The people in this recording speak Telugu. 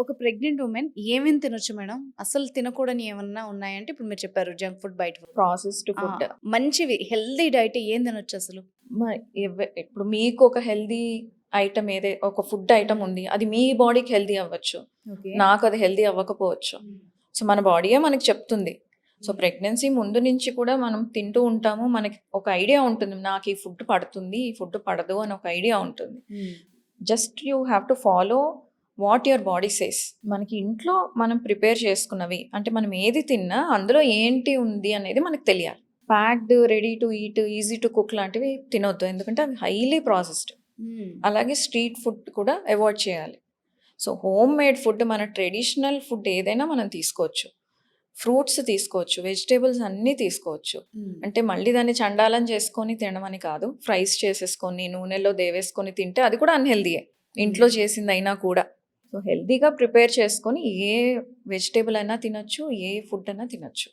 ఒక ప్రెగ్నెంట్ వుమెన్ ఏమేమి తినొచ్చు మేడం? అసలు తినకూడని ఏమన్నా ఉన్నాయంటే ఇప్పుడు మీరు చెప్పారు జంక్ ఫుడ్, బయట ఫుడ్. ప్రాసెస్డ్ ఆ! ఫుడ్. మంచివి హెల్తీ డైట్ ఏం తినొచ్చు అసలు? మ ఇప్పుడు మీకు ఒక హెల్తీ ఐటెమ్ ఒక ఫుడ్ ఐటెమ్ ఉంది. అది మీ బాడీకి హెల్తీ అవ్వచ్చు. ఓకే. నాకు అది హెల్తీ అవ్వకపోవచ్చు. సో, మన బాడీయే మనకి చెప్తుంది. సో, ప్రెగ్నెన్సీ ముందు నుంచి కూడా మనం తింటూ ఉంటాము. మనకి ఒక ఐడియా ఉంటుంది. నాకు ఈ ఫుడ్ పడుతుంది, ఈ ఫుడ్ పడదు అని ఒక ఐడియా ఉంటుంది. Just you have to follow what your body says. మనకి ఇంట్లో మనం ప్రిపేర్ చేసుకున్నవి అంటే మనం ఏది తిన్నా అందులో ఏంటి ఉంది అనేది మనకు తెలియాలి. Packed, ready to eat, easy to cook లాంటివి తినొద్దు. ఎందుకంటే అవి హైలీ ప్రాసెస్డ్. అలాగే స్ట్రీట్ ఫుడ్ కూడా అవాయిడ్ చేయాలి. సో, హోమ్ మేడ్ ఫుడ్ మన ట్రెడిషనల్ ఫుడ్ ఏదైనా మనం తీసుకోవచ్చు. ఫ్రూట్స్ తీసుకోవచ్చు, వెజిటేబుల్స్ అన్నీ తీసుకోవచ్చు. అంటే మళ్ళీ దాన్ని చండాలం చేసుకొని తినమని కాదు. ఫ్రైస్ చేసేసుకొని, నూనెలో దేవేసుకొని తింటే అది కూడా అన్‌హెల్తీయే. ఇంట్లో చేసిందైనా కూడా. సో, హెల్తీగా ప్రిపేర్ చేసుకొని ఏ వెజిటేబుల్ అయినా తినొచ్చు, ఏ ఫుడ్ అయినా తినొచ్చు.